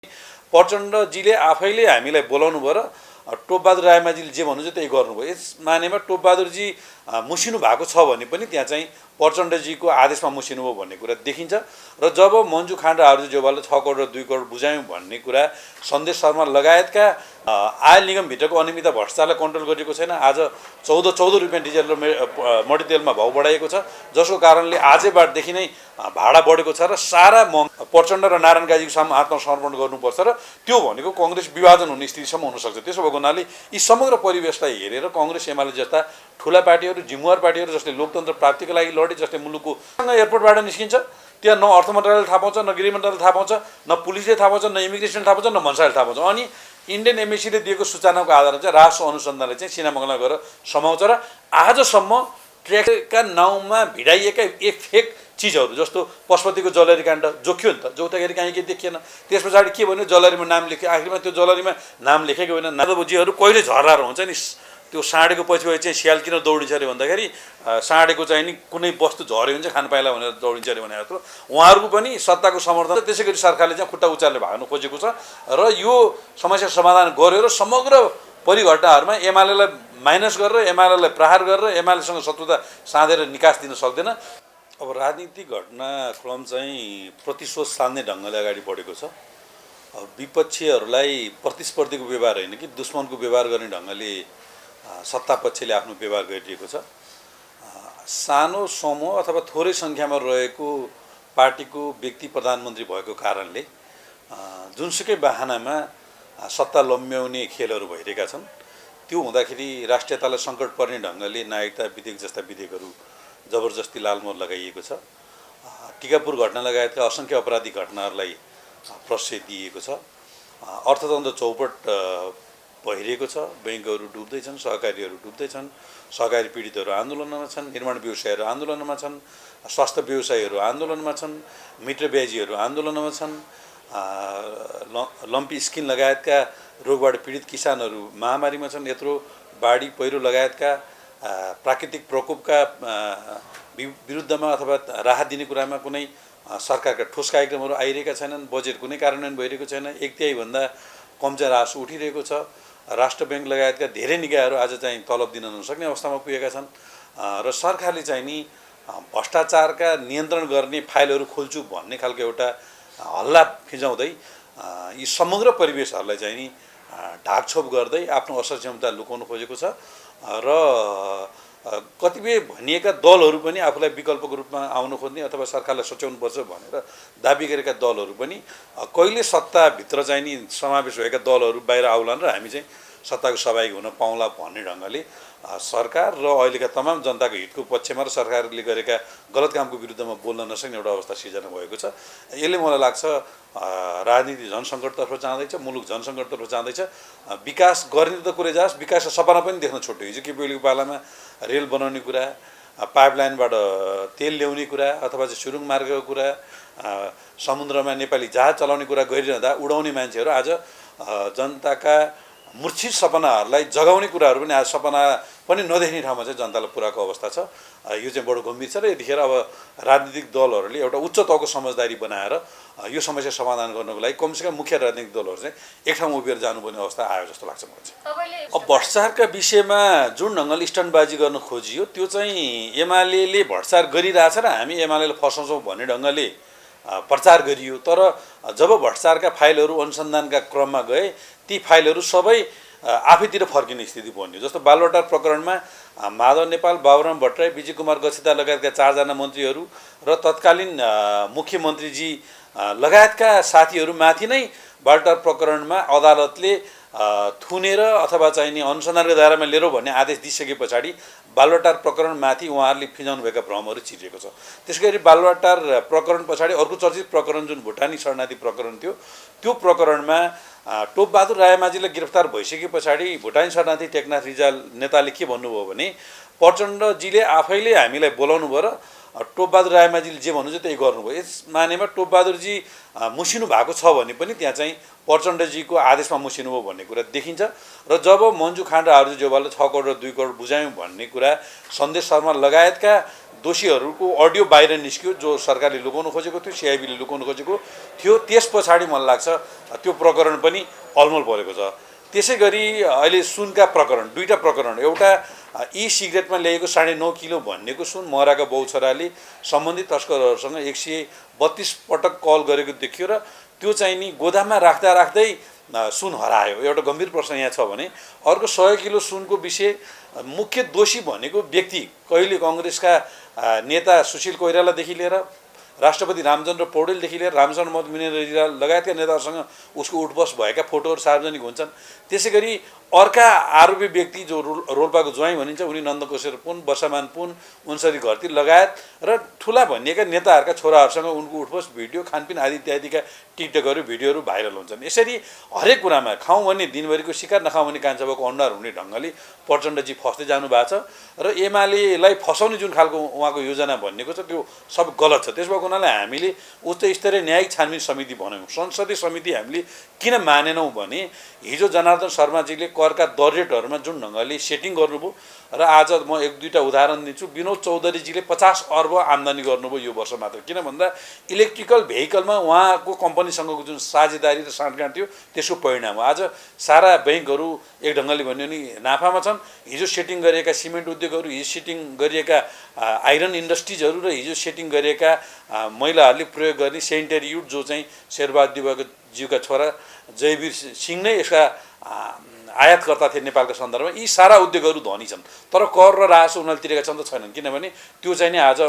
प्रचण्डजीले आफैले हामीलाई बोलाउनु भयो र टोपबहादुर रायमाझीले जे भन्नुहुन्छ त्यही गर्नुभयो। यस मानेमा टोपबहादुरजी मुसिनु भएको छ भने पनि त्यहाँ चाहिँ प्रचण्डजीको आदेशमा मुसिनुभयो भन्ने कुरा देखिन्छ। र जब मन्जु खाँड र आर्जु जेवालले 6 करोड र 2 करोड बुझायौँ भन्ने कुरा सन्देश शर्मा लगायतका आयल निगमभित्रको अनियमितता भ्रष्टाचारलाई कन्ट्रोल गरिएको छैन। आज 14 रुपियाँ डिजेल र मट्टीतेलमा भाउ बढाएको छ, जसको कारणले आजैबाटदेखि नै भाडा बढेको छ र सारा प्रचण्ड र नारायण काजीको सामु आत्मसमर्पण गर्नुपर्छ र त्यो भनेको कङ्ग्रेस विभाजन हुने स्थितिसम्म हुनसक्छ। त्यसो भएको हुनाले यी समग्र परिवेशलाई हेरेर कङ्ग्रेस एमाले जस्ता ठुला पार्टीहरू, जिम्मेवार पार्टीहरू जसले लोकतन्त्र प्राप्तिको लागि लडे, जसले मुलुकको एयरपोर्टबाट निस्किन्छ त्यहाँ न अर्थ मन्त्रालयले थाहा पाउँछ, न गृह मन्त्रालयले थाहा पाउँछ, न पुलिसले थाहा पाउँछ, न इमिग्रेसनले थाहा पाउँछ, न भन्साले थाहा पाउँछ। अनि इन्डियन एमएसीले दिएको सूचनाको आधारमा चाहिँ राष्ट्र अनुसन्धानले चाहिँ सिनामङ्गलमा गएर समाउँछ र आजसम्म ट्र्याकका नाउँमा भिडाइएका फेक चिजहरू जस्तो पशुपतिको जलरी काण्ड जोखियो नि त, जोख्दाखेरि कहीँ केही देखिएन। त्यस पछाडि के भन्यो, जलरीमा नाम लेख्यो, आखिरमा त्यो जलरीमा नाम लेखेको होइन। नादबुजीहरू कहिले झर्राहरू हुन्छ नि, त्यो साँडेको पछि चाहिँ स्याल किन दौडिन्छ अरे भन्दाखेरि साँडेको चाहिँ नि कुनै वस्तु झऱ्यो भने चाहिँ खान पाइला भनेर दौडिन्छ अरे भने जस्तो उहाँहरूको पनि सत्ताको समर्थन। त्यसै गरी सरकारले चाहिँ खुट्टा उचालेर भाग्नु खोजेको छ र यो समस्या समाधान गर्यो र समग्र परिघटनाहरूमा एमालेलाई माइनस गरेर, एमालेलाई प्रहार गरेर, एमालेसँग शत्रुता साँधेर निकास दिन सक्दैन। अब राजनीतिक घटनाक्रम चाहिँ प्रतिशोध सान्ने ढङ्गले अगाडि बढेको छ। विपक्षीहरूलाई प्रतिस्पर्धीको व्यवहार होइन कि दुश्मनको व्यवहार गर्ने ढङ्गले सत्तापक्षले आफ्नो व्यवहार गरिरहेको छ। सानो समूह अथवा थोरै सङ्ख्यामा रहेको पार्टीको व्यक्ति प्रधानमन्त्री भएको कारणले जुनसुकै बाहनामा सत्ता लम्ब्याउने खेलहरू भइरहेका छन्। त्यो हुँदाखेरि राष्ट्रियतालाई सङ्कट पर्ने ढङ्गले नागरिकता विधेयक जस्ता विधेयकहरू जबरजस्ती लालमोहर लगाइएको छ। टिकापुर घटना लगायतका असङ्ख्य अपराधिक घटनाहरूलाई प्रश्रय दिएको छ। अर्थतन्त्र चौपट भइरहेको छ। बैङ्कहरू डुब्दैछन्, सहकारीहरू डुब्दैछन्, सहकारी पीडितहरू आन्दोलनमा छन्, निर्माण व्यवसायीहरू आन्दोलनमा छन्, स्वास्थ्य व्यवसायीहरू आन्दोलनमा छन्, मित्र ब्याजीहरू आन्दोलनमा छन्, लम्पी स्किन लगायतका रोगबाट पीडित किसानहरू महामारीमा छन्। यत्रो बाढी पहिरो लगायतका प्राकृतिक प्रकोपका विरुद्धमा अथवा राहत दिने कुरामा कुनै सरकारका ठोस कार्यक्रमहरू आइरहेका छैनन्। बजेट कुनै कार्यान्वयन भइरहेको छैन। 1/3 कम चाहिँ राजस्व उठिरहेको छ। राष्ट्र ब्याङ्क लगायतका धेरै निकायहरू आज चाहिँ तलब दिन नसक्ने अवस्थामा पुगेका छन् र सरकारले चाहिँ नि भ्रष्टाचारका नियन्त्रण गर्ने फाइलहरू खोल्छु भन्ने खालको एउटा हल्ला फिजाउँदै यी समग्र परिवेशहरूलाई चाहिँ नि ढाकछोप गर्दै आफ्नो असर क्षमता लुकाउन खोजेको छ र कतिपय भनिएका दलहरू पनि आफूलाई विकल्पको रूपमा आउन खोज्ने अथवा सरकारलाई सच्याउनुपर्छ भनेर दाबी गरेका दलहरू पनि कहिले सत्ताभित्र चाहिँ नि समावेश भएका दलहरू बाहिर आउलान् र हामी चाहिँ सत्ताको सहभागी हुन पाउँला भन्ने ढङ्गले सरकार र अहिलेका तमाम जनताको हितको पक्षमा र सरकारले गरेका गलत कामको विरुद्धमा बोल्न नसक्ने एउटा अवस्था सिर्जना भएको छ। यसले मलाई लाग्छ राजनीति जनसङ्कटतर्फ जाँदैछ, मुलुक जनसङ्कटतर्फ जाँदैछ। विकास गर्ने त कुरै जाओस्, विकासको सपना पनि देख्न छोड्यो। हिजो केपीओलीको पालामा रेल बनाउने कुरा, पाइपलाइनबाट तेल ल्याउने कुरा अथवा चाहिँ सुरुङ मार्गको कुरा, समुद्रमा नेपाली जहाज चलाउने कुरा गरिरहँदा उडाउने मान्छेहरू आज जनताका मूर्छित सपनाहरूलाई जगाउने कुराहरू पनि आज सपना पनि नदेख्ने ठाउँमा चाहिँ जनतालाई पुऱ्याएको अवस्था छ। यो चाहिँ बडो गम्भीर छ र यतिखेर अब राजनीतिक दलहरूले एउटा उच्च तहको समझदारी बनाएर यो समस्या समाधान गर्नको लागि कमसेकम मुख्य राजनीतिक दलहरू चाहिँ एक ठाउँमा उभिएर जानुपर्ने अवस्था आयो जस्तो लाग्छ मलाई चाहिँ। अब भ्रष्टाचारका विषयमा जुन ढङ्गले स्टन्टबाजी गर्न खोजियो त्यो चाहिँ एमाले भ्रष्टाचार गरिरहेछ र हामी एमाले फसाउँछौँ भन्ने ढङ्गले प्रचार गरियो। तर जब भ्रष्टाचारका फाइलहरू अनुसन्धानका क्रममा गए ती फाइलहरू सबै आफैतिर फर्किने स्थिति बन्यो। जस्तो बालुवाटार प्रकरणमा माधव नेपाल, बाबुराम भट्टराई, विजय कुमार गच्छिता लगायतका 4 जना मन्त्रीहरू र तत्कालीन मुख्यमन्त्रीजी लगायतका साथीहरूमाथि नै बालुवाटार प्रकरणमा अदालतले थुनेर अथवा चाहिँ नि अनुसन्धानको दायरामा लिएर भन्ने आदेश दिइसके पछाडि बालुवाटार प्रकरणमाथि उहाँहरूले फिजाउनुभएका भ्रमहरू चिरिएको छ। त्यसै गरी बालुवाटार प्रकरण पछाडि अर्को चर्चित प्रकरण जुन भुटानी शरणार्थी प्रकरण थियो, त्यो प्रकरणमा टोपबहादुर रायमाझीलाई गिरफ्तार भइसके पछाडि भुटानी शरणार्थी टेकनाथ रिजाल नेताले के भन्नुभयो भने प्रचण्डजीले आफैले हामीलाई बोलाउनु भयो र टोपबहादुर रायमाझीले जे भन्नुहुन्छ त्यही गर्नुभयो। यस मानेमा टोपबहादुरजी मुसिनु भएको छ भने पनि त्यहाँ चाहिँ प्रचण्डजीको आदेशमा मुसिनुभयो भन्ने कुरा देखिन्छ। र जब मन्जु खाँड र आर्जु जेवालले 6 करोड र 2 करोड बुझायौँ भन्ने कुरा सन्देश शर्मा लगायतका दोषीहरूको अडियो बाहिर निस्क्यो जो सरकारले लुकाउन खोजेको थियो, सिआइबीले लुकाउन खोजेको थियो। त्यस पछाडि मलाई लाग्छ त्यो प्रकरण पनि अलमल परेको छ। त्यसै गरी अहिले सुनका प्रकरण, दुईटा प्रकरण, एउटा ई सिगरेटमा ल्याएको 9.5 किलो भन्नेको सुन महराका बहुछराले सम्बन्धित तस्करहरूसँग 132 पटक कल गरेको देखियो र त्यो चाहिँ नि गोदाममा राख्दा राख्दै सुन हरायो। एउटा गम्भीर प्रश्न यहाँ छ भने अर्को 100 किलो सुनको विषय मुख्य दोषी भनेको व्यक्ति कहिले कांग्रेसका नेता सुशील कोइरालादेखि लिएर राष्ट्रपति रामचन्द्र पौडेलदेखि लिएर रामचन्द्र मदन लगायतका नेताहरूसँग उसको उठबस भएका फोटोहरू सार्वजनिक हुन्छन्। त्यसै गरी अर्का आरोपी व्यक्ति जो रोल्पाको ज्वाइँ भनिन्छ उनी नन्दकोशेर पुन, वर्षमान पुन, उन्सरी घरती लगायत र ठुला भनिएका नेताहरूका छोराहरूसँग उनको उठबस, भिडियो, खानपिन आदि इत्यादिका टिकटकहरू, भिडियोहरू भाइरल हुन्छन्। यसरी हरेक कुरामा खाउँ भने दिनभरिको शिकार, नखाउँ भने कान्छाबाको अनुहार हुने ढङ्गले प्रचण्डजी फस्दै जानु भएको छ र एमालेलाई फसाउने जुन खालको उहाँको योजना भन्नेको छ त्यो सब गलत छ। त्यस भएको हुनाले हामीले उच्च स्तरीय न्यायिक छानबिन समिति बनायौँ। संसदीय समिति हामीले किन मानेनौँ भने हिजो जनार्दन शर्माजीले करका दर रेटहरूमा जुन ढङ्गले सेटिङ गर्नुभयो र आज म एक दुईवटा उदाहरण दिन्छु। विनोद चौधरीजीले 50 अर्ब आम्दानी गर्नुभयो यो वर्ष मात्र। किन भन्दा इलेक्ट्रिकल भेहिकलमा उहाँको कम्पनीसँगको जुन साझेदारी र साँठगाँठ थियो त्यसको परिणाम हो। आज सारा ब्याङ्कहरू एक ढङ्गले भन्यो भने नाफामा छन्। हिजो सेटिङ गरिएका सिमेन्ट उद्योगहरू, हिजो सेटिङ गरिएका आइरन इन्डस्ट्रिजहरू र हिजो सेटिङ गरिएका महिलाहरूले प्रयोग गर्ने सेनिटरी युट जो चाहिँ शेरबहादुर ज्यूका छोरा जयवीर सिंह नै यसका आयातकर्ता थिए नेपालका सन्दर्भमा। यी सारा उद्योगहरू धनी छन् तर कर र राजस्व उनीहरूले तिरेका छन् त छैनन्। किनभने त्यो चाहिँ नि आज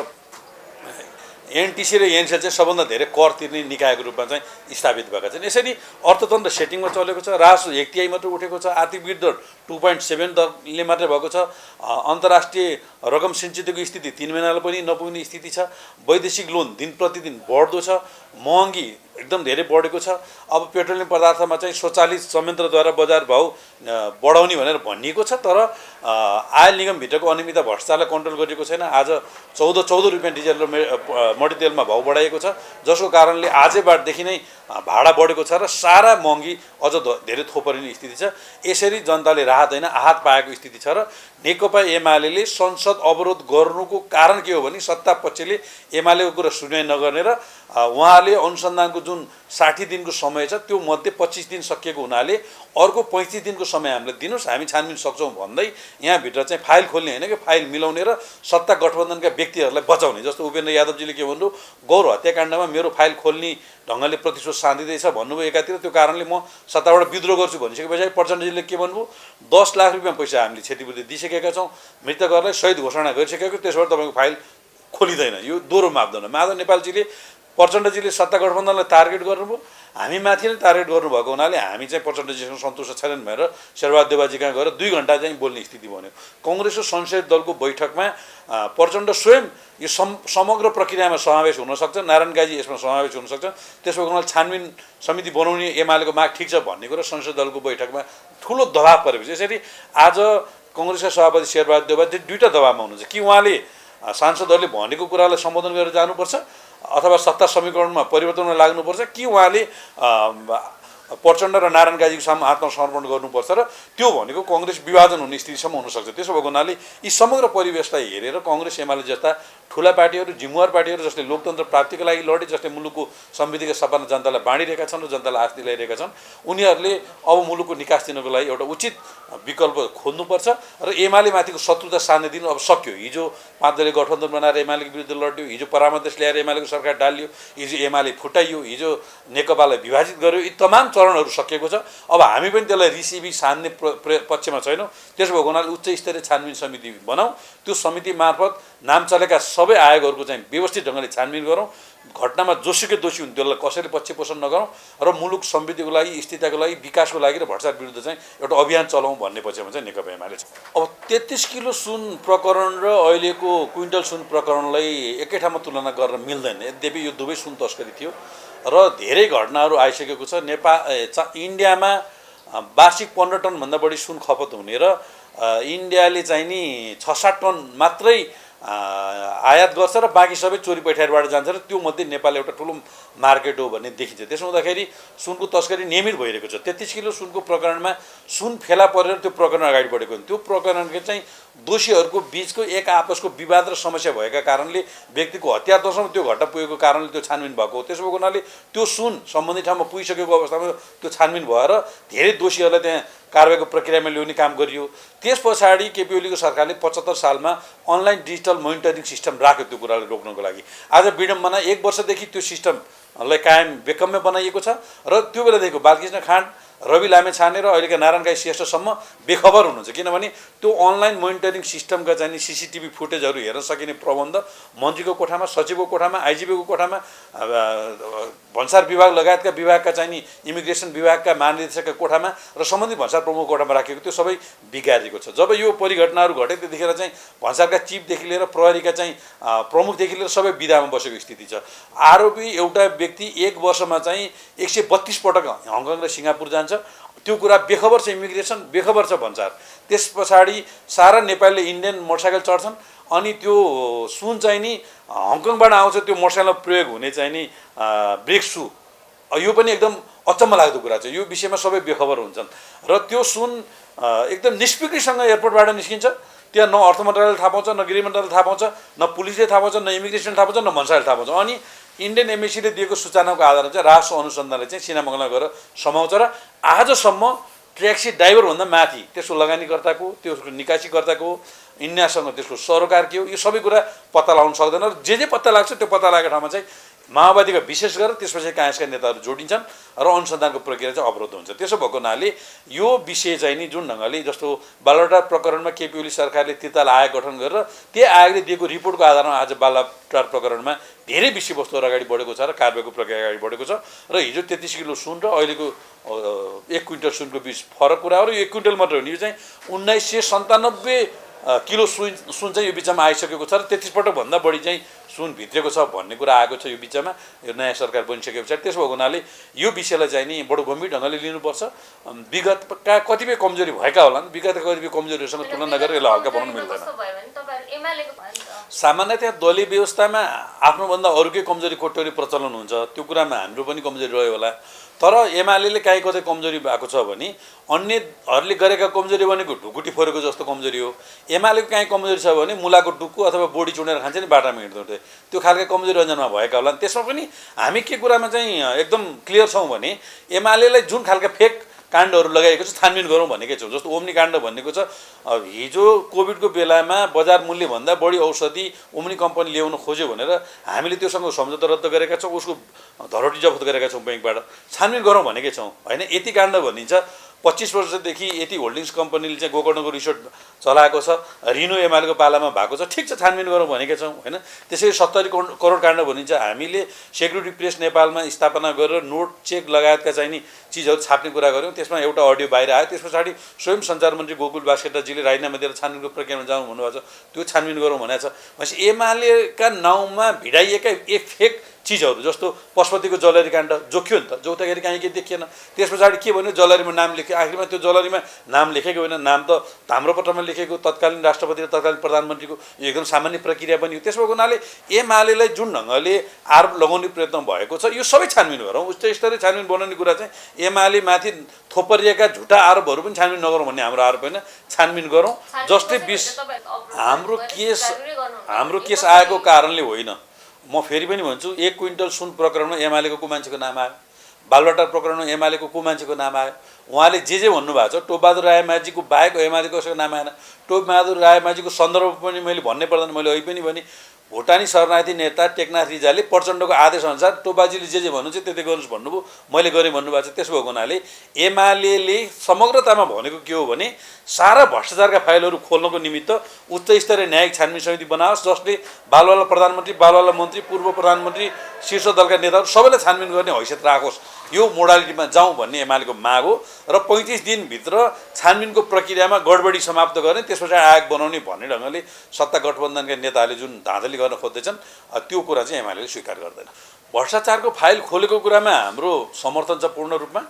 एनटिसी र एनसेल चाहिँ सबभन्दा धेरै कर तिर्ने निकायको रूपमा चाहिँ स्थापित भएका छन्। यसरी अर्थतन्त्र सेटिङमा चलेको छ। राजस्व 1/3 मात्र उठेको छ। आर्थिक वृद्धि दर 2.7 दरले मात्रै भएको छ। अन्तर्राष्ट्रिय रकम सिन्चितको स्थिति 3 महिनालाई पनि नपुग्ने स्थिति छ। वैदेशिक लोन दिन प्रतिदिन बढ्दो छ। महँगी एकदम धेरै बढेको छ। अब पेट्रोलियम पदार्थमा चाहिँ स्वचालित संयन्त्रद्वारा बजार भाउ बढाउने भनेर भनिएको छ तर आयल निगमभित्रको अनियमितता भ्रष्टाचारलाई कन्ट्रोल गरिएको छैन। आज 14 रुपियाँ डिजल र मट्टीतेलमा भाउ बढाएको छ जसको कारणले आजैबाटदेखि नै भाडा बढेको छ र सारा महँगी अझ धेरै थोपरिने स्थिति छ। यसरी जनताले राहत होइन आहत पाएको स्थिति छ र नेकपा एमाले संसद अवरोध गर्नुको कारण के हो भने सत्ता पक्षले एमालेको कुरा सुनाइ नगर्ने र उहाँले अनुसन्धानको जुन 60 दिनको समय छ त्यो मध्ये 25 दिन सकिएको हुनाले अर्को 35 दिनको समय हामीलाई दिनुस्, हामी छानबिन सक्छौँ भन्दै यहाँभित्र चाहिँ फाइल खोल्ने होइन कि फाइल मिलाउने र सत्ता गठबन्धनका व्यक्तिहरूलाई बचाउने। जस्तो उपेन्द्र यादवजीले के भन्नु, गौर हत्याकाण्डमा मेरो फाइल खोल्ने ढङ्गले प्रतिशोध साँधिँदैछ भन्नुभयो एकातिर, त्यो कारणले म सत्ताबाट विद्रोह गर्छु भनिसके पछाडि प्रचण्डजीले के भन्नुभयो, 10 लाख रुपियाँ पैसा हामीले क्षतिपूर्ति दिइसकेका छौँ, मृतकहरूलाई शहीद घोषणा गरिसकेको, त्यसबाट तपाईँको फाइल खोलिँदैन। यो दोहोरो मापदण्ड। माधव नेपालजीले प्रचण्डजीले सत्ता गठबन्धनलाई टार्गेट गर्नुभयो, हामी माथि नै टार्गेट गर्नुभएको हुनाले हामी चाहिँ प्रचण्डजीसँग सन्तुष्ट छैनन् भनेर शेरबहादुर देउवाजी कहाँ गएर 2 घण्टा चाहिँ बोल्ने स्थिति बन्यो। कङ्ग्रेसको संसदीय दलको बैठकमा प्रचण्ड स्वयं यो समग्र प्रक्रियामा समावेश हुनसक्छ, नारायण गाजी यसमा समावेश हुनसक्छ, त्यसको हुनाले छानबिन समिति बनाउने एमालेको माग ठिक छ भन्ने कुरा संसदीय दलको बैठकमा ठुलो दबाब परेको छ। यसरी आज कङ्ग्रेसका सभापति शेरबहादुर देउवाजी दुईवटा दबाबमा हुनुहुन्छ कि उहाँले सांसदहरूले भनेको कुरालाई सम्बोधन गरेर जानुपर्छ अथवा सत्ता समीकरणमा परिवर्तनमा लाग्नुपर्छ कि उहाँले प्रचण्ड र नारायण गाजीको सामु आत्मसमर्पण गर्नुपर्छ र त्यो भनेको कङ्ग्रेस विभाजन हुने स्थितिसम्म हुनसक्छ। त्यसो भएको हुनाले यी समग्र परिवेशलाई हेरेर कङ्ग्रेस एमाले जस्ता ठुला पार्टीहरू, जिम्मेवार पार्टीहरू जसले लोकतन्त्र प्राप्तिको लागि लडे, जसले मुलुकको समृद्धिका सपना जनतालाई बाँडिरहेका छन् र जनतालाई आस्ति ल्याइरहेका छन्, उनीहरूले अब मुलुकको निकास दिनको लागि एउटा उचित विकल्प खोज्नुपर्छ र एमाले माथिको शत्रुता सार्ने दिन अब सक्यो। हिजो 5 दलीय गठबन्धन बनाएर एमालेको विरुद्ध लड्यो, हिजो परामर्श ल्याएर एमालेको सरकार डालियो, हिजो एमाले फुटाइयो, हिजो नेकपालाई विभाजित गर्यो। यी तमाम चरणहरू सकिएको छ। अब हामी पनि त्यसलाई रिसिभी छान्ने पक्षमा छैनौँ। त्यसो भएको हुनाले उच्च स्तरीय छानबिन समिति बनाऊ, त्यो समिति मार्फत नाम चलेका सबै आयोगहरूको चाहिँ व्यवस्थित ढङ्गले छानबिन गरौँ। घटनामा जोसुकै दोषी हुन् त्यसलाई कसैले पक्ष पोषण नगरौँ र मुलुक समृद्धिको लागि, स्थिरताको लागि, विकासको लागि र भ्रष्टाचार विरुद्ध चाहिँ एउटा अभियान चलाउँ भन्ने पक्षमा चाहिँ नेकपा एमाले छ। अब 33 किलो सुन प्रकरण र अहिलेको क्विन्टल सुन प्रकरणलाई एकै ठाउँमा तुलना गर्न मिल्दैन। यद्यपि यो दुवै सुन तस्करी थियो र धेरै घटनाहरू आइसकेको छ। इन्डियामा वार्षिक 15 टनभन्दा बढी सुन खपत हुने र इन्डियाले चाहिँ नि 6-7 टन मात्रै आयात गर्छ र बाँकी सबै चोरी पैठारीबाट जान्छ र त्यो मध्ये नेपाल एउटा ठुलो मार्केट हो भन्ने देखिन्छ। त्यसो हुँदाखेरि सुनको तस्करी नियमित भइरहेको छ। 33 किलो सुनको प्रकरणमा सुन फेला परेर त्यो प्रकरण अगाडि बढेको हो। त्यो प्रकरणको चाहिँ दोषीहरूको बिचको एक आपसको विवाद र समस्या भएका कारणले व्यक्तिको हत्यासम्म त्यो घटना पुगेको कारणले त्यो छानबिन भएको हो। त्यसो भएको हुनाले त्यो सुन सम्बन्धित ठाउँमा पुगिसकेको अवस्थामा त्यो छानबिन भएर धेरै दोषीहरूलाई त्यहाँ कारबाहीको प्रक्रियामा ल्याउने काम गरियो। त्यस पछाडि केपी ओलीको सरकारले 75 सालमा अनलाइन डिजिटल मोनिटरिङ सिस्टम राख्यो त्यो कुरालाई रोक्नको लागि। आज विडम्बना 1 वर्षदेखि त्यो सिस्टमलाई कायम बेकममा बनाइएको छ र त्यो बेलादेखिको बालकृष्ण खाँड, रवि लामेछाने र अहिलेका नारायण काई श्रेष्ठसम्म बेखबर हुनुहुन्छ। किनभने त्यो अनलाइन मोनिटरिङ सिस्टमका चाहिँ सीसीटीभी फुटेजहरू हेर्न सकिने प्रबन्ध मन्त्रीको कोठामा, सचिवको कोठामा, आइजिपीको कोठामा, भन्सार विभाग लगायतका विभागका चाहिँ नि इमिग्रेसन विभागका महानिर्देशकका कोठामा र सम्बन्धित भन्सार प्रमुख कोठामा राखेको त्यो सबै बिगारिएको छ। जब यो परिघटनाहरू घटे त्यतिखेर चाहिँ भन्सारका चिफदेखि लिएर प्रहरीका चाहिँ प्रमुखदेखि लिएर सबै विधामा बसेको स्थिति छ। आरोपी एउटा व्यक्ति 1 वर्षमा चाहिँ 132 पटक हङकङ र सिङ्गापुर जान्छ। त्यो कुरा बेखबर छ इमिग्रेसन, बेखबर छ भन्सार। त्यस पछाडि सारा नेपालीले इन्डियन मोटरसाइकल चढ्छन् अनि त्यो सुन चाहिँ नि हङकङबाट आउँछ। त्यो मोटरसाइकलमा प्रयोग हुने चाहिँ नि ब्रेक सु, यो पनि एकदम अचम्म लाग्दो कुरा छ। यो विषयमा सबै बेखबर हुन्छन् र त्यो सुन एकदम निष्पीकृसँग एयरपोर्टबाट निस्किन्छ। त्यहाँ न अर्थ मन्त्रालयले थाहा पाउँछ, न गृह मन्त्रालयले थाहा पाउँछ, न पुलिसले थाहा पाउँछ, न इमिग्रेसनले थाहा पाउँछ, न भन्सारले थाहा पाउँछ। अनि इन्डियन एमएसीले दिएको सूचनाको आधारमा चाहिँ राष्ट्र अनुसन्धानले चाहिँ सिनामङ्गलमा गएर समाउँछ र आजसम्म ट्याक्सी ड्राइभरभन्दा माथि त्यसको लगानीकर्ताको, त्यसको निकासीकर्ताको, इन्यासँग त्यसको सरोकार के हो, यो सबै कुरा पत्ता लगाउन सक्दैन। र जे पत्ता लाग्छ त्यो पत्ता लागेको ठाउँमा चाहिँ माओवादीका विशेष गरेर त्यसपछि काङ्ग्रेसका नेताहरू जोडिन्छन् र अनुसन्धानको प्रक्रिया चाहिँ अवरोध हुन्छ। त्यसो भएको हुनाले यो विषय चाहिँ नि जुन ढङ्गले जस्तो बालुवाटार प्रकरणमा केपी ओली सरकारले त्रितल आयोग गठन गरेर त्यो आयोगले दिएको रिपोर्टको आधारमा आज बालुवाटार प्रकरणमा धेरै विषयवस्तुहरू अगाडि बढेको छ र कारबाहीको प्रक्रिया अगाडि बढेको छ। र हिजो 33 किलो सुन र अहिलेको 1 क्विन्टल सुनको बिच फरक कुरा हो। र यो 1 क्विन्टल मात्रै हो नि, यो चाहिँ 1997 किलो सुन चाहिँ यो बिचमा आइसकेको छ र 33 पटक भन्दा बढी चाहिँ सुन भित्रेको छ भन्ने कुरा आएको छ यो बिचमा। यो नयाँ सरकार बनिसके पछाडि त्यसो भएको हुनाले यो विषयलाई चाहिँ नि बडो गम्भीर ढङ्गले लिनुपर्छ। विगतका कतिपय कमजोरी भएका होलान्, विगतका कतिपय कमजोरीहरूसँग तुलना गरेर यसलाई हल्का बनाउनु मिल्दैन। सामान्यतया दलीय व्यवस्थामा आफ्नोभन्दा अरूकै कमजोरी कोट्याउने प्रचलन हुन्छ। त्यो कुरामा हाम्रो पनि कमजोरी रह्यो होला। तर एमाले काहीँ कतै कमजोरी भएको छ भने अन्यहरूले गरेका कमजोरी भनेको ढुकुटी फोरेको जस्तो कमजोरी हो। एमालेको काहीँ कमजोरी छ भने मुलाको टुक्कु अथवा बोडी चुडेर खान्छ नि बाटामा हिँड्दै, त्यो खालको कमजोरी अन्जनमा भएका होलान्। त्यसमा पनि हामी के कुरामा चाहिँ एकदम क्लियर छौँ भने एमालेलाई जुन खालका फेक काण्डहरू लगाएको छ छानबिन गरौँ भनेकै छौँ। जस्तो ओम्नी काण्ड भनेको छ, हिजो कोभिडको बेलामा बजार मूल्यभन्दा बढी औषधि ओम्नी कम्पनी ल्याउन खोज्यो भनेर हामीले त्योसँग सम्झौता रद्द गरेका छौँ, उसको धरोटी जफ्त गरेका छौँ ब्याङ्कबाट। छानबिन गरौँ भनेकै छौँ होइन। यति काण्ड भनिन्छ। 25 वर्षदेखि यति होल्डिङ्स कम्पनीले चाहिँ गोकर्णको रिसोर्ट चलाएको छ, रिनो एमालेको पालामा भएको छ, ठिक छ छानबिन गरौँ भनेकै छौँ होइन। त्यसरी 70 करोड काण्ड भनिन्छ। हामीले सेक्युरिटी प्रेस नेपालमा स्थापना गरेर नोट चेक लगायतका चाहिँ नि चिजहरू छाप्ने कुरा गऱ्यौँ। त्यसमा एउटा अडियो बाहिर आयो। त्यस पछाडि स्वयं सञ्चार मन्त्री गोकुल बास्केटाजीले राजीनामा दिएर छानबिनको प्रक्रियामा जाउँ भन्नुभएको छ। त्यो छानबिन गरौँ भनेको छ। भनेपछि एमालेका नाउँमा भिडाइएका एक फेक चिजहरू जस्तो पशुपतिको जलरी काण्ड जोख्यो नि त, जोख्दाखेरि काहीँ केही देखिएन। त्यस पछाडि के भन्यो, जलरीमा नाम लेख्यो। आखिरमा त्यो जलरीमा नाम लेखेको होइन, नाम त ताम्रपत्रमा लेखेको तत्कालीन राष्ट्रपति र तत्कालीन प्रधानमन्त्रीको। यो एकदम सामान्य प्रक्रिया पनि हो। त्यस भएको हुनाले एमालेलाई जुन ढङ्गले आरोप लगाउने प्रयत्न भएको छ यो सबै छानबिन गरौँ। उच्च स्तरीय छानबिन बनाउने कुरा चाहिँ एमाले माथि थोपरिएका झुटा आरोपहरू पनि छानबिन नगरौँ भन्ने हाम्रो आरोप होइन। छानबिन गरौँ। जस्तै हाम्रो केस आएको कारणले होइन। म फेरि पनि भन्छु, 1 क्विन्टल सुन प्रकरणमा एमालेको को मान्छेको नाम आयो, बालुवाटार प्रकरणमा एमालेको को मान्छेको नाम आयो। उहाँले जे भन्नुभएको छ टोपबहादुर रायमाझीको बाहेक एमालेको कसैको नाम आएन। टोपबहादुर रायमाझीको सन्दर्भ पनि मैले भन्नै पर्दैन, मैले अहिले पनि भने भुटानी शरणार्थी नेता टेकनाथ रिजालले प्रचण्डको आदेशअनुसार टोपबाजीले जे भन्नुहुन्छ त्यति गर्नुहोस् भन्नुभयो, मैले गरेँ भन्नुभएको छ। त्यसो भएको हुनाले एमाले समग्रतामा भनेको के हो भने सारा भ्रष्टाचारका फाइलहरू खोल्नको निमित्त उच्च स्तरीय न्यायिक छानबिन समिति बनाओस्, जसले बालुवाला प्रधानमन्त्री, बालुवाला मन्त्री, पूर्व प्रधानमन्त्री, शीर्ष दलका नेताहरू सबैलाई छानबिन गर्ने हैसियत राखोस्। यो मोडालिटीमा जाउँ भन्ने एमालेको माग हो र 35 दिनभित्र छानबिनको प्रक्रियामा गडबडी समाप्त गर्ने, त्यसपछि आयोग बनाउने भन्ने ढङ्गले सत्ता गठबन्धनका नेताहरूले जुन धाँधली गर्न खोज्दैछन् त्यो कुरा चाहिँ एमालेले स्वीकार गर्दैन। भ्रष्टाचारको फाइल खोलेको कुरामा हाम्रो समर्थन छ पूर्ण रूपमा।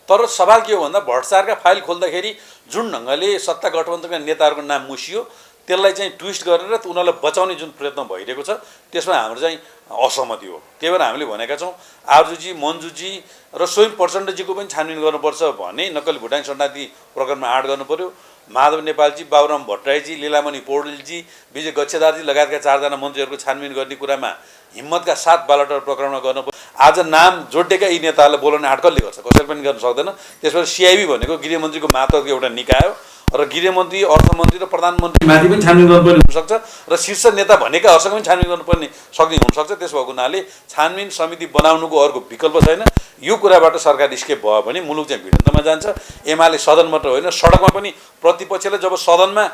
तर सवाल के हो भन्दा भ्रष्टाचारका फाइल खोल्दाखेरि जुन ढङ्गले सत्ता गठबन्धनका नेताहरूको नाम मुसियो त्यसलाई चाहिँ ट्विस्ट गरेर उनीहरूलाई बचाउने जुन प्रयत्न भइरहेको छ त्यसमा हाम्रो चाहिँ असहमति हो। त्यही भएर हामीले भनेका छौँ आरजुजी, मन्जुजी र स्वयं प्रचण्डजीको पनि छानबिन गर्नुपर्छ भने नक्कली भुटान शरणार्थी प्रकरणमा आड गर्नु पर्यो। माधव नेपालजी, बाबुराम भट्टराईजी, लीलामणि पौडेलजी, विजय गच्छेदारजी लगायतका 4 जना मन्त्रीहरूको छानबिन गर्ने कुरामा हिम्मतका साथ बालटार प्रकरणमा गर्नु पर्यो। आज नाम जोडिएका यी नेताहरूलाई बोलाउने आँट कसले गर्छ? कसैले पनि गर्न सक्दैन। त्यसबाट सिआइबी भनेको गृहमन्त्रीको मातहतको एउटा निकाय हो र गृहमन्त्री, अर्थमन्त्री र प्रधानमन्त्री माथि पनि छानबिन गर्नुपर्ने हुनसक्छ र शीर्ष नेता भनेकाहरूसँग पनि छानबिन गर्नुपर्ने सक्ने हुनसक्छ। त्यस भएको हुनाले छानबिन समिति बनाउनुको अर्को विकल्प छैन। यो कुराबाट सरकार स्केप भयो भने मुलुक चाहिँ भिडन्तमा जान्छ। एमाले सदन मात्र होइन सडकमा पनि प्रतिपक्षले जब सदनमा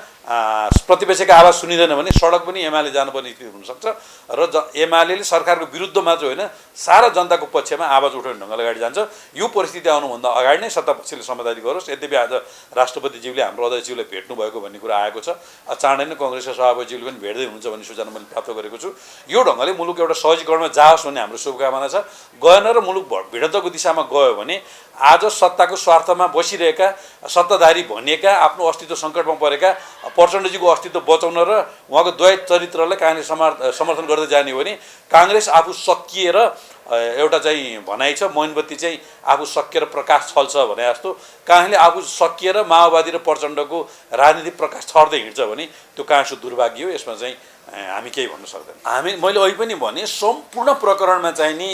प्रतिपक्षको आवाज सुनिँदैन भने सडक पनि एमाले जानुपर्ने स्थिति हुनसक्छ र एमाले सरकारको विरुद्ध मात्र होइन सारा जनताको पक्षमा आवाज उठाउने ढङ्गले अगाडि जान्छ। यो परिस्थिति आउनुभन्दा अगाडि नै सत्तापक्षले समझदारी गरोस्। यद्यपि आज राष्ट्रपतिज्यूले हाम्रो अध्यक्षज्यूलाई भेट्नु भएको भन्ने कुरा आएको छ। चाँडै नै कङ्ग्रेसका सभापतिज्यूले पनि भेट्दै हुनुहुन्छ भन्ने सूचना मैले प्राप्त गरेको छु। यो ढङ्गले मुलुक एउटा सहजीकरणमा जाओस् भन्ने हाम्रो शुभकामना छ। गएन र मुलुक भिडन्तको दिशामा गयो भने आज सत्ताको स्वार्थमा बसिरहेका सत्ताधारी भनिएका आफ्नो अस्तित्व सङ्कटमा परेका प्रचण्डजीको अस्तित्व बचाउन र उहाँको द्वैत चरित्रलाई काङ्ग्रेस समर्थन गर्दै जाने हो भने काङ्ग्रेस आफू सकिएर एउटा चाहिँ भनाइ छ मोमबत्ती चाहिँ आफू सकिएर प्रकाश छल्छ भने जस्तो काङ्ग्रेसले आफू सकिएर माओवादी र प्रचण्डको राजनीतिक प्रकाश छर्दै हिँड्छ भने त्यो काङ्ग्रेसको दुर्भाग्य हो। यसमा चाहिँ हामी केही भन्न सक्दैनौँ। मैले अहिले पनि भने सम्पूर्ण प्रकरणमा चाहिँ नि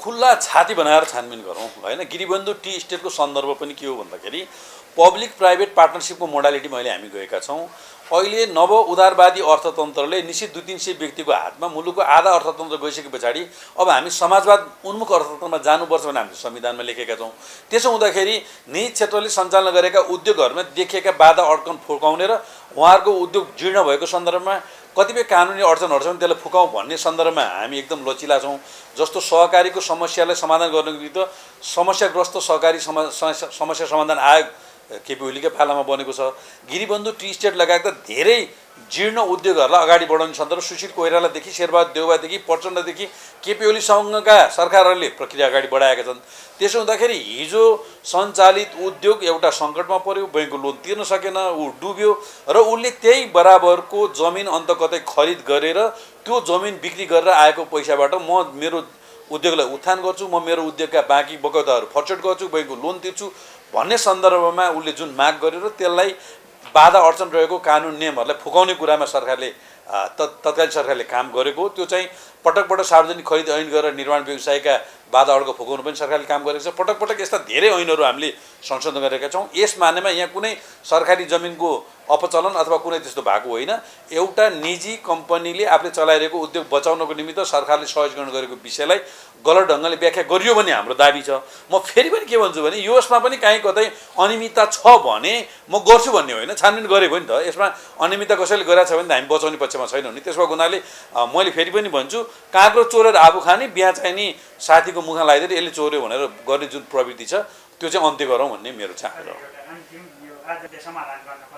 खुल्ला छाती बनाएर छानबिन गरौँ होइन। गिरिबन्धु टी स्टेटको सन्दर्भ पनि के हो भन्दाखेरि पब्लिक प्राइभेट पार्टनरसिपको मोडालिटीमा अहिले हामी गएका छौँ। अहिले नव उदारवादी अर्थतन्त्रले निश्चित 200-300 व्यक्तिको हातमा मुलुकको आधा अर्थतन्त्र गइसके पछाडि अब हामी समाजवाद उन्मुख अर्थतन्त्रमा जानुपर्छ भने हामीले संविधानमा लेखेका छौँ। त्यसो हुँदाखेरि निजी क्षेत्रले सञ्चालन गरेका उद्योगहरूमा देखिएका बाधा अड्कन फुकाउने र उहाँहरूको उद्योग जीर्ण भएको सन्दर्भमा कतिपय कानुनी अडचनहरू छन् त्यसलाई फुकाउँ भन्ने सन्दर्भमा हामी एकदम लचिला छौँ। जस्तो सहकारीको समस्यालाई समाधान गर्नको निमित्त समस्याग्रस्त सहकारी समस्या समाधान आयोग केपी ओलीकै पालामा बनेको छ। गिरिबन्धु टी स्टेट लगायतका धेरै जीर्ण उद्योगहरूलाई अगाडि बढाउने सन्दर्भ सुशील कोइरालादेखि शेरबहादुर देउवादेखि प्रचण्डदेखि केपी ओलीसँगका सरकारहरूले प्रक्रिया अगाडि बढाएका छन्। त्यसो हुँदाखेरि हिजो सञ्चालित उद्योग एउटा सङ्कटमा पर्यो, बैङ्कको लोन तिर्न सकेन, ऊ डुब्यो र उसले त्यही बराबरको जमिन अन्त कतै खरिद गरेर त्यो जमिन बिक्री गरेर आएको पैसाबाट म मेरो उद्योगलाई उत्थान गर्छु, म मेरो उद्योगका बाँकी बकौताहरू फर्चट गर्छु, बैङ्कको लोन तिर्छु भन्ने सन्दर्भमा उसले जुन माग गरेर त्यसलाई बाधा अडचन रहेको कानुन नियमहरूलाई फुकाउने कुरामा सरकारले तत्कालीन सरकारले काम गरेको त्यो चाहिँ पटक पटक सार्वजनिक खरिद ऐन गरेर निर्माण व्यवसायका बाधा अड्को फुकाउनु पनि सरकारले काम गरेको छ। पटक पटक यस्ता धेरै ऐनहरू हामीले संशोधन गरेका छौँ। यस मानेमा यहाँ कुनै सरकारी जमिनको अपचलन अथवा कुनै त्यस्तो भएको होइन। एउटा निजी कम्पनीले आफूले चलाइरहेको उद्योग बचाउनको निमित्त सरकारले सहजीकरण गरेको विषयलाई गलत ढङ्गले व्याख्या गरियो भन्ने हाम्रो दाबी छ। म फेरि पनि के भन्छु भने यसमा पनि काहीँ कतै अनियमितता छ भने म गर्छु भन्ने होइन, छानबिन गरेको नि त। यसमा अनियमितता कसैले गरेको छ भने त हामी बचाउने पक्षमा छैनौँ नि। त्यसको हुनाले मैले फेरि पनि भन्छु काँक्रो चोरेर आफू खाने बिहा चाहिँ नि साथीको मुखमा लगाइदिएर यसले चोर्यो भनेर गर्ने जुन प्रवृत्ति छ त्यो चाहिँ अन्त्य गरौँ भन्ने मेरो चाहना हो।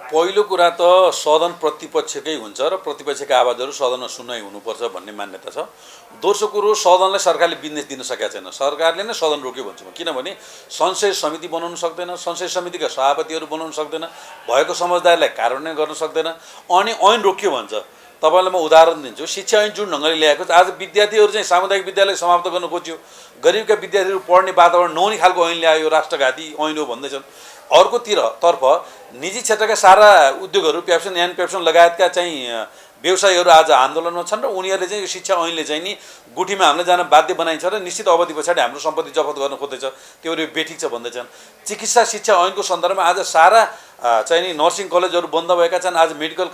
पहिलो कुरा त सदन प्रतिपक्षकै हुन्छ र प्रतिपक्षका आवाजहरू सदनमा सुनाइ हुनुपर्छ भन्ने मान्यता छ। दोस्रो कुरो सदनलाई सरकारले बिजनेस दिन सकेको छैन। सरकारले नै सदन रोक्यो भन्छु म, किनभने संसदीय समिति बनाउन सक्दैन, संसदीय समितिका सभापतिहरू बनाउन सक्दैन, भएको समझदारीलाई कार्यान्वयन गर्न सक्दैन अनि ऐन रोक्यो भन्छ। तपाईँलाई म उदाहरण दिन्छु। शिक्षा ऐन जुन ढङ्गले ल्याएको छ आज विद्यार्थीहरू चाहिँ सामुदायिक विद्यालय समाप्त गर्न खोज्यो, गरिबका विद्यार्थीहरू पढ्ने वातावरण नहुने खालको ऐन ल्यायो, राष्ट्रघाती ऐन हो भन्दैछन्। अर्कोतर्फ निजी क्षेत्रका सारा उद्योगहरू पेप्सन एन्ड पेप्सन लगायतका चाहिँ व्यवसायीहरू आज आन्दोलनमा छन् र उनीहरूले चाहिँ यो शिक्षा ऐनले चाहिँ नि गुठीमा हामीले जान बाध्य बनाइन्छ र निश्चित अवधि पछाडि हाम्रो सम्पत्ति जफत गर्न खोज्दैछ, त्यो बेठिक छ भन्दैछन्। चिकित्सा शिक्षा ऐनको सन्दर्भमा आज सारा चाहिँ नि नर्सिङ कलेजहरू बन्द भएका छन्, आज मेडिकल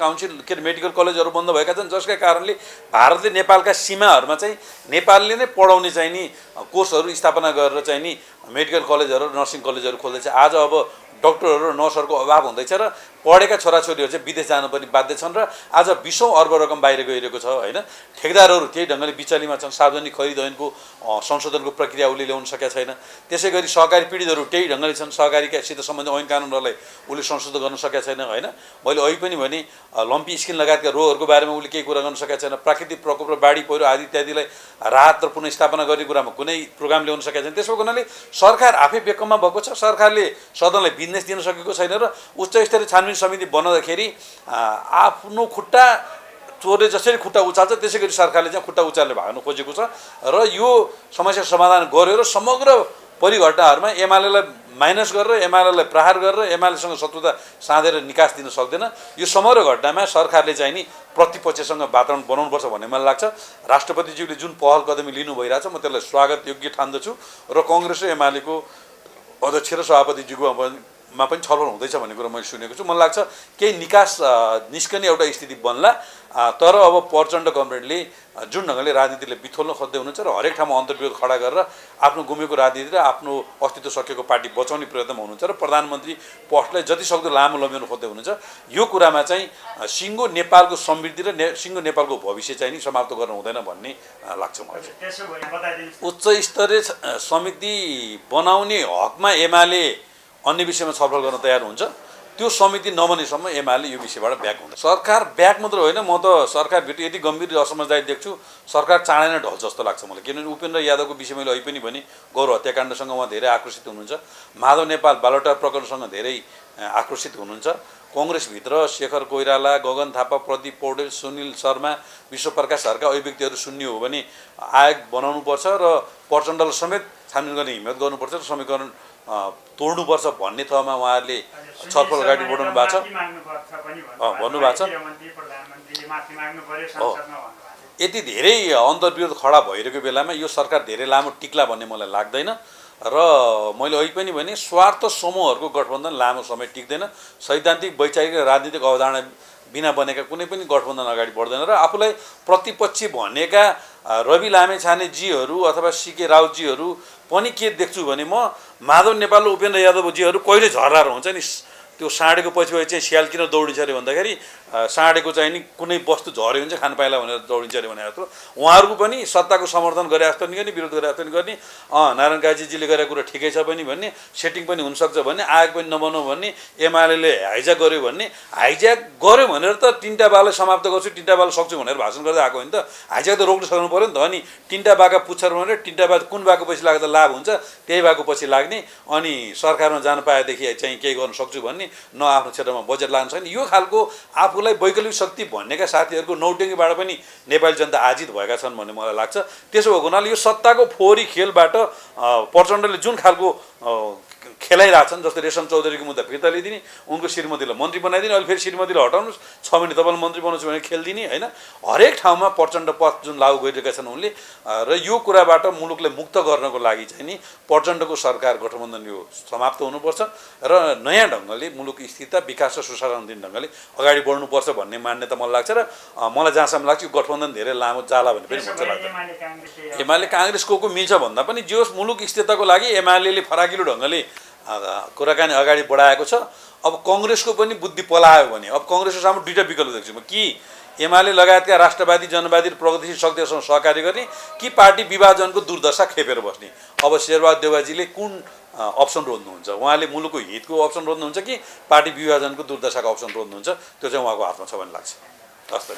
मेडिकल कलेजहरू बन्द भएका छन्, जसका कारणले भारतले नेपालका सीमाहरूमा चाहिँ नेपालले नै पढाउने चाहिँ नि कोर्सहरू स्थापना गरेर चाहिँ नि मेडिकल कलेजहरू नर्सिङ कलेजहरू खोल्दैछ। आज अब डक्टरहरू र नर्सहरूको अभाव हुँदैछ र पढेका छोराछोरीहरू चाहिँ विदेश जानु पनि बाध्य छन् र आज 20औं अर्ब रकम बाहिर गइरहेको छ होइन। ठेकदारहरू त्यही ढङ्गले बिचलीमा छन्, सार्वजनिक खरिद ऐनको संशोधनको प्रक्रिया उसले ल्याउन सकेका छैन। त्यसै गरी सहकारी पीडितहरू त्यही ढङ्गले छन्, सहकारीसित सम्बन्धित ऐन कानुनहरूलाई उसले संशोधन गर्न सकेका छैन होइन। मैले अहिले पनि भने लम्पी स्किन लगायतका रोगहरूको बारेमा उसले केही कुरा गर्न सकेका छैन। प्राकृतिक प्रकोप र बाढी पहिरो आदि इत्यादिलाई राहत र पुनर्स्थापना गर्ने कुरामा कुनै प्रोग्राम ल्याउन सकेका छैन। त्यसको हुनाले सरकार आफै बेकममा भएको छ। सरकारले सदनलाई बिजनेस दिन सकेको छैन र उच्च स्तरीय छानबिन समिति बनाउँदाखेरि आफ्नो खुट्टा चोरले जसरी खुट्टा उचाल्छ त्यसै गरी सरकारले चाहिँ खुट्टा उचालेर भाग्न खोजेको छ र यो समस्या समाधान गर्यो र समग्र परिघटनाहरूमा एमालेलाई माइनस गरेर एमालेलाई प्रहार गरेर एमालेसँग शत्रुता साँधेर निकास दिन सक्दैन। यो समग्र घटनामा सरकारले चाहिँ नि प्रतिपक्षसँग वातावरण बनाउनुपर्छ भन्ने मलाई लाग्छ। राष्ट्रपतिज्यूले जुन पहल कदमी लिनु भइरहेछ म त्यसलाई स्वागत योग्य ठान्दछु र कङ्ग्रेस र एमालेको अध्यक्ष र सभापतिज्यूको पनि छलफल हुँदैछ भन्ने कुरा मैले सुनेको छु। मलाई लाग्छ केही निकास निस्कने एउटा स्थिति बन्ला। तर अब प्रचण्ड कमरेडले जुन ढङ्गले राजनीतिले बिथोल्न खोज्दै हुनुहुन्छ र हरेक ठाउँमा अन्तर्विरोध खडा गरेर आफ्नो गुमेको राजनीति र आफ्नो अस्तित्व सकेको पार्टी बचाउने प्रयत्नमा हुनुहुन्छ र प्रधानमन्त्री पोस्टलाई जति सक्दो लामो लम्ब्याउन खोज्दै हुनुहुन्छ। यो कुरामा चाहिँ सिङ्गो नेपालको समृद्धि र सिङ्गो नेपालको भविष्य चाहिँ नि समाप्त गर्न हुँदैन भन्ने लाग्छ मलाई। उच्च स्तरीय समिति बनाउने हकमा एमाले अन्य विषयमा छलफल गर्न तयार हुन्छ। त्यो समिति नबनेसम्म एमाले यो विषयबाट ब्याक हुन्छ। सरकार ब्याक मात्र होइन, म त सरकारभित्र यति गम्भीर असमझदारी देख्छु सरकार चाँडै नै ढल्छ जस्तो लाग्छ मलाई। किनभने उपेन्द्र यादवको विषय मैले अहिले पनि भने गौरव हत्याकाण्डसँग उहाँ धेरै आक्रोशित हुनुहुन्छ, माधव नेपाल बालोटार प्रकरणसँग धेरै आक्रोशित हुनुहुन्छ। कङ्ग्रेसभित्र शेखर कोइराला, गगन थापा, प्रदीप पौडेल, सुनिल शर्मा, विश्वप्रकाशहरूका अभिव्यक्तिहरू सुन्ने हो भने आयोग बनाउनुपर्छ र प्रचण्डलाई समेत छानबिन गर्ने हिम्मत गर्नुपर्छ र समीकरण तोड्नुपर्छ भन्ने थमा उहाँहरूले छलफल अगाडि बढाउनु भएको छ भन्नुभएको छ। यति धेरै अन्तर्विरोध खडा भइरहेको बेलामा यो सरकार धेरै लामो टिक्ला भन्ने मलाई लाग्दैन र मैले अहिले पनि भने स्वार्थ समूहहरूको गठबन्धन लामो समय टिक्दैन। सैद्धान्तिक वैचारिक र राजनीतिक अवधारणा बिना बनेका कुनै पनि गठबन्धन अगाडि बढ्दैन र आफूलाई प्रतिपक्षी भनेका रवि लामेछानेजीहरू अथवा सीके राउतजीहरू पनि के देख्छु भने म माधव नेपाल र उपेन्द्र यादवजीहरू कहिले झर्राएर हुन्छ नि त्यो साँडेको पछि चाहिँ स्याल किन दौडिन्छ अरे भन्दाखेरि साँडेको चाहिँ नि कुनै वस्तु झऱ्यो भने चाहिँ खान पाइला भनेर दौडिन्छ अरे भने जस्तो उहाँहरूको पनि सत्ताको समर्थन गरे जस्तो नि गर्ने, विरोध गरे जस्तो नि गर्ने, नारायण काजीजीले गरेको कुरा ठिकै छ पनि भन्ने, सेटिङ पनि हुनसक्छ भन्ने, आयोग पनि नबनाऊ भन्ने, एमाले हाइज्याक गर्यो भन्ने। हाइज्याक गर्यो भनेर त तिनवटा बालाई समाप्त गर्छु, तिनवटा बाला सक्छु भनेर भाषण गर्दै आएको हो नि त। हाइज्याक त रोक्न सक्नु पऱ्यो नि त। अनि तिनवटा बाका पुच्छर भनेर तिनवटा बा कुन बाको पछि लाग्दा लाभ हुन्छ त्यही बाको पछि लाग्ने, अनि सरकारमा जान पाएदेखि चाहिँ केही गर्न सक्छु भन्ने, न आफ्नो क्षेत्रमा बजेट लाग्न सक्ने। यो खालको आफूलाई वैकल्पिक शक्ति भन्नेका साथीहरूको नौटङ्कीबाट पनि नेपाली जनता आजित भएका छन् भन्ने मलाई लाग्छ। त्यसो भएको हुनाले यो सत्ताको फोहोरी खेलबाट प्रचण्डले जुन खालको खेलाइरहेछन्, जस्तो रेशम चौधरीको मुद्दा फिर्ता लिइदिने, उनको श्रीमतीलाई मन्त्री बनाइदिने, अहिले फेरि श्रीमतीलाई हटाउनुहोस्, 6 महिना तपाईँलाई मन्त्री बनाउँछु भनेर खेलिदिने होइन। हरेक ठाउँमा प्रचण्ड पथ जुन लागू गरिरहेका छन् उनले र यो कुराबाट मुलुकलाई मुक्त गर्नको लागि चाहिँ नि प्रचण्डको सरकार गठबन्धन यो समाप्त हुनुपर्छ र नयाँ ढङ्गले मुलुक स्थिरता, विकास र सुशासन दिने ढङ्गले अगाडि बढ्नुपर्छ भन्ने मान्यता मलाई लाग्छ। र मलाई जहाँसम्म लाग्छ यो गठबन्धन धेरै लामो जाला भन्ने पनि मलाई लाग्छ। एमाले काङ्ग्रेस को मिल्छ भन्दा पनि जो मुलुक स्थिरताको लागि एमाले फराकिलो ढङ्गले कुराकानी अगाडि बढाएको छ। अब कङ्ग्रेसको पनि बुद्धि पलायो भने अब कङ्ग्रेसको सामु दुईवटा विकल्प देख्छु म, कि एमाले लगायतका राष्ट्रवादी, जनवादी र प्रगतिशील शक्तिहरूसँग सहकार्य गर्ने, कि पार्टी विभाजनको दुर्दशा खेपेर बस्ने। अब शेरबहादुर देउवाजीले कुन अप्सन रोज्नुहुन्छ? उहाँले मुलुकको हितको अप्सन रोज्नुहुन्छ कि पार्टी विभाजनको दुर्दशाको अप्सन रोज्नुहुन्छ? त्यो चाहिँ उहाँको हातमा छ भन्ने लाग्छ। हस् त।